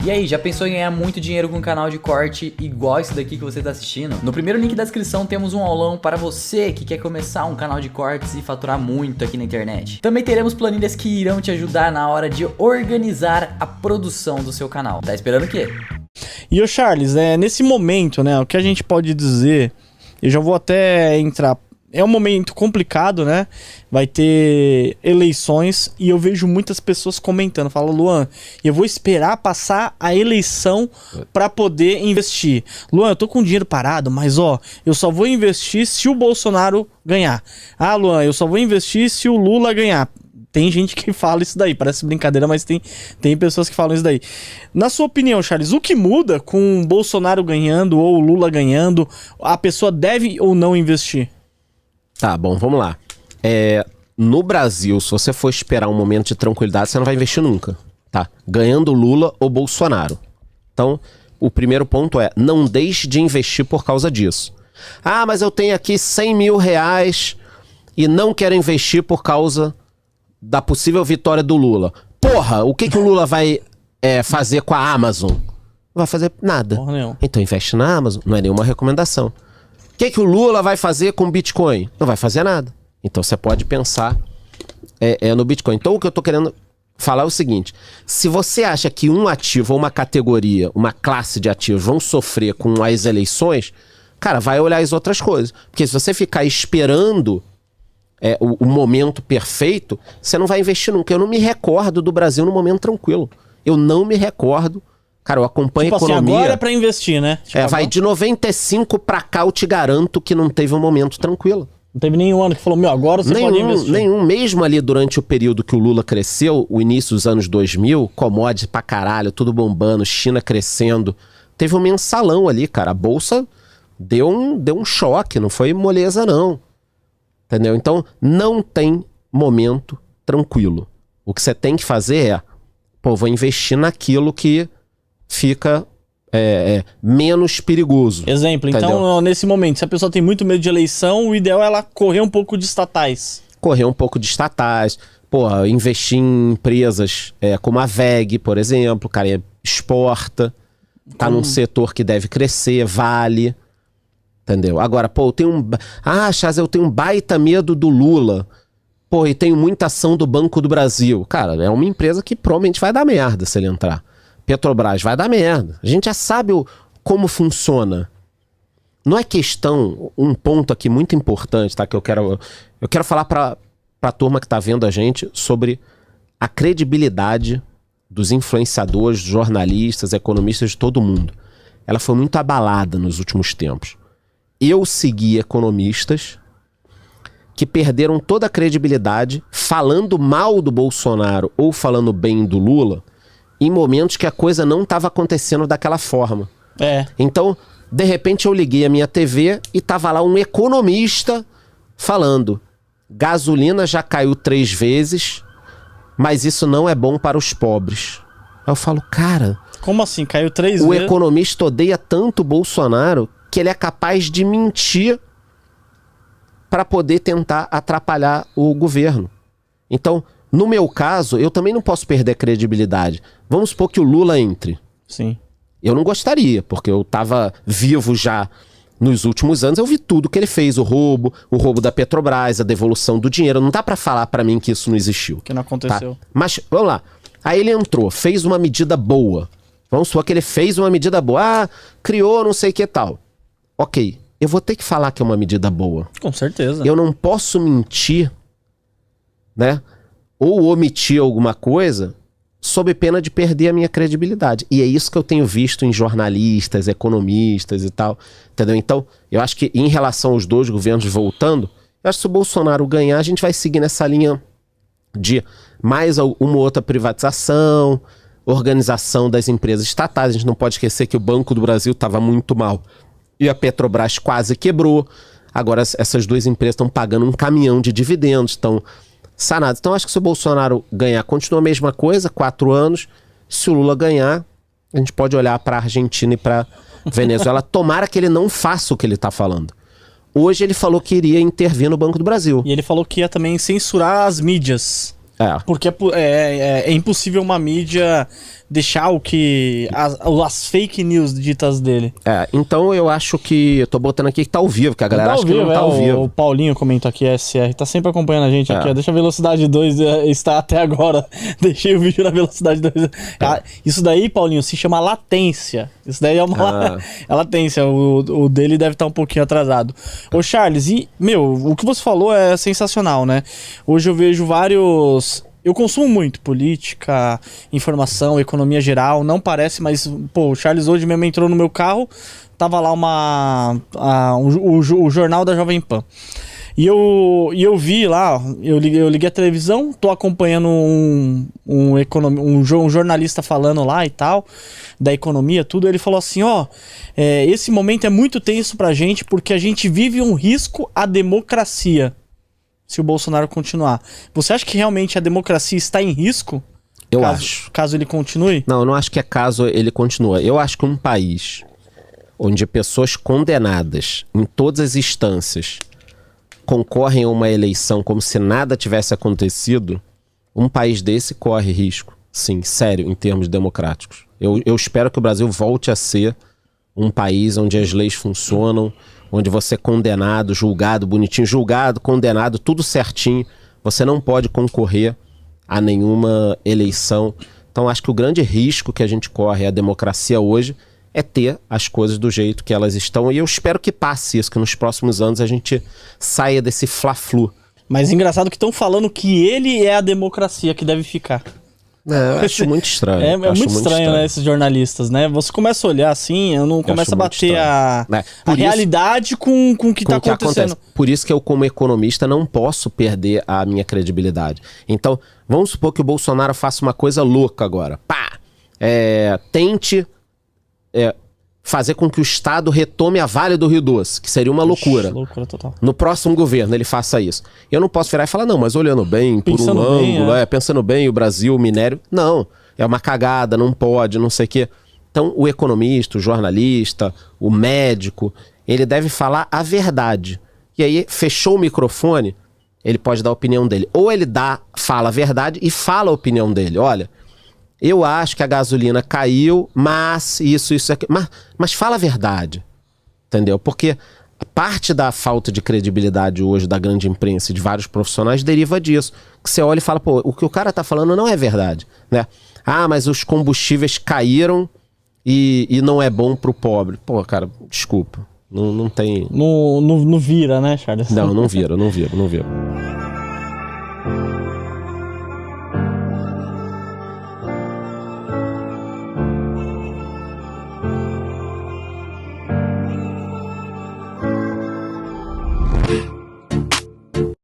E aí, já pensou em ganhar muito dinheiro com um canal de corte igual esse daqui que você tá assistindo? No primeiro link da descrição temos um aulão para você que quer começar um canal de cortes e faturar muito aqui na internet. Também teremos planilhas que irão te ajudar na hora de organizar a produção do seu canal. Tá esperando o quê? E o Charles, nesse momento, né, o que a gente pode dizer, eu já vou até entrar... É um momento complicado, né? Vai ter eleições e eu vejo muitas pessoas comentando. Falam, Luan, eu vou esperar passar a eleição pra poder investir. Luan, eu tô com dinheiro parado, mas eu só vou investir se o Bolsonaro ganhar. Ah, Luan, eu só vou investir se o Lula ganhar. Tem gente que fala isso daí, parece brincadeira, mas tem pessoas que falam isso daí. Na sua opinião, Charles, o que muda com o Bolsonaro ganhando ou o Lula ganhando? A pessoa deve ou não investir? Tá, bom, vamos lá. No Brasil, se você for esperar um momento de tranquilidade, você não vai investir nunca, tá? Ganhando Lula ou Bolsonaro. Então, o primeiro ponto é, não deixe de investir por causa disso. Ah, mas eu tenho aqui 100 mil reais e não quero investir por causa da possível vitória do Lula. Porra, o que o Lula vai fazer com a Amazon? Não vai fazer nada. Porra, não. Então investe na Amazon, não é nenhuma recomendação. O que o Lula vai fazer com o Bitcoin? Não vai fazer nada. Então você pode pensar no Bitcoin. Então o que eu tô querendo falar é o seguinte. Se você acha que um ativo ou uma categoria, uma classe de ativos vão sofrer com as eleições, cara, vai olhar as outras coisas. Porque se você ficar esperando o momento perfeito, você não vai investir nunca. Eu não me recordo do Brasil num momento tranquilo. Eu não me recordo. Cara, eu acompanho a economia... Assim, agora é pra investir, né? Vai de 95 pra cá, eu te garanto que não teve um momento tranquilo. Não teve nenhum ano que falou, agora você pode investir. Nenhum. Mesmo ali durante o período que o Lula cresceu, o início dos anos 2000, commodities pra caralho, tudo bombando, China crescendo. Teve um mensalão ali, cara. A bolsa deu um choque, não foi moleza não. Entendeu? Então, não tem momento tranquilo. O que você tem que fazer vou investir naquilo que fica menos perigoso. Exemplo, entendeu? Então nesse momento, se a pessoa tem muito medo de eleição, o ideal é ela correr um pouco de estatais. Correr um pouco de estatais, investir em empresas como a VEG, por exemplo, cara, exporta, tá num setor que deve crescer, vale, entendeu? Agora, eu tenho Chaz, eu tenho um baita medo do Lula, e tenho muita ação do Banco do Brasil. Cara, é uma empresa que provavelmente vai dar merda se ele entrar. Petrobras vai dar merda. A gente já sabe como funciona. Não é questão, um ponto aqui muito importante, tá? Que eu quero falar pra turma que tá vendo a gente sobre a credibilidade dos influenciadores, dos jornalistas, economistas de todo mundo. Ela foi muito abalada nos últimos tempos. Eu segui economistas que perderam toda a credibilidade falando mal do Bolsonaro ou falando bem do Lula em momentos que a coisa não estava acontecendo daquela forma. Então, de repente eu liguei a minha TV e tava lá um economista falando: gasolina já caiu 3 vezes, mas isso não é bom para os pobres. Aí eu falo, cara... Como assim? Caiu 3 vezes? O economista odeia tanto o Bolsonaro que ele é capaz de mentir para poder tentar atrapalhar o governo. Então, no meu caso, eu também não posso perder credibilidade. Vamos supor que o Lula entre. Sim. Eu não gostaria, porque eu tava vivo já nos últimos anos, eu vi tudo que ele fez, o roubo da Petrobras, a devolução do dinheiro. Não dá pra falar pra mim que isso não existiu. Que não aconteceu. Tá? Mas, vamos lá. Aí ele entrou, fez uma medida boa. Vamos supor que ele fez uma medida boa. Criou não sei o que tal. Ok, eu vou ter que falar que é uma medida boa. Com certeza. Eu não posso mentir, né? Ou omitir alguma coisa sob pena de perder a minha credibilidade. E é isso que eu tenho visto em jornalistas, economistas e tal. Entendeu? Então, eu acho que em relação aos dois governos voltando, eu acho que se o Bolsonaro ganhar, a gente vai seguir nessa linha de mais uma outra privatização, organização das empresas estatais. A gente não pode esquecer que o Banco do Brasil estava muito mal e a Petrobras quase quebrou. Agora essas duas empresas estão pagando um caminhão de dividendos, estão sanados. Então acho que se o Bolsonaro ganhar, continua a mesma coisa, 4 anos. Se o Lula ganhar, a gente pode olhar para a Argentina e para Venezuela. Tomara que ele não faça o que ele está falando. Hoje ele falou que iria intervir no Banco do Brasil. E ele falou que ia também censurar as mídias. Porque é impossível uma mídia deixar o que as fake news ditas dele. Então eu acho que, eu tô botando aqui que tá ao vivo, que a galera acha que não tá ao vivo. O Paulinho comentou aqui, SR, tá sempre acompanhando a gente aqui, ó, deixa a velocidade 2 está até agora, deixei o vídeo na velocidade 2. Isso daí, Paulinho, se chama latência. Isso daí é uma é latência, o dele deve estar um pouquinho atrasado. Ô Charles, e, o que você falou é sensacional, né? Hoje eu vejo vários... Eu consumo muito política, informação, economia geral, não parece, mas, pô, o Charles hoje mesmo entrou no meu carro, tava lá o jornal da Jovem Pan. E eu vi lá, eu liguei a televisão, tô acompanhando um jornalista falando lá e tal, da economia, tudo. Ele falou assim, esse momento é muito tenso pra gente, porque a gente vive um risco à democracia, se o Bolsonaro continuar. Você acha que realmente a democracia está em risco? Eu acho. Caso ele continue? Não, eu não acho que é caso ele continue. Eu acho que um país onde pessoas condenadas em todas as instâncias concorrem a uma eleição como se nada tivesse acontecido, um país desse corre risco. Sim, sério, em termos democráticos. Eu espero que o Brasil volte a ser um país onde as leis funcionam, onde você é condenado, julgado, bonitinho, julgado, condenado, tudo certinho. Você não pode concorrer a nenhuma eleição. Então acho que o grande risco que a gente corre à democracia hoje é ter as coisas do jeito que elas estão. E eu espero que passe isso, que nos próximos anos a gente saia desse fla-flu. Mas engraçado que estão falando que ele é a democracia que deve ficar. Eu acho muito estranho. É muito estranho, né, esses jornalistas, né? Você começa a olhar assim, eu não começa a bater a realidade com o que está acontecendo. Por isso que eu, como economista, não posso perder a minha credibilidade. Então, vamos supor que o Bolsonaro faça uma coisa louca agora. Tente fazer com que o Estado retome a Vale do Rio Doce, que seria uma loucura. Loucura total. No próximo governo ele faça isso. Eu não posso virar e falar, não, mas olhando bem, pensando por um bem, ângulo, pensando bem, o Brasil, o minério. Não, é uma cagada, não pode, não sei o quê. Então, o economista, o jornalista, o médico, ele deve falar a verdade. E aí, fechou o microfone, ele pode dar a opinião dele. Ou ele fala a verdade e fala a opinião dele. Olha, eu acho que a gasolina caiu, mas isso aqui. Mas fala a verdade, entendeu? Porque parte da falta de credibilidade hoje da grande imprensa e de vários profissionais deriva disso. Que você olha e fala, pô, o que o cara tá falando não é verdade, né? Mas os combustíveis caíram e não é bom pro pobre. Pô, cara, desculpa, não tem... Não vira, né, Charles? Não vira.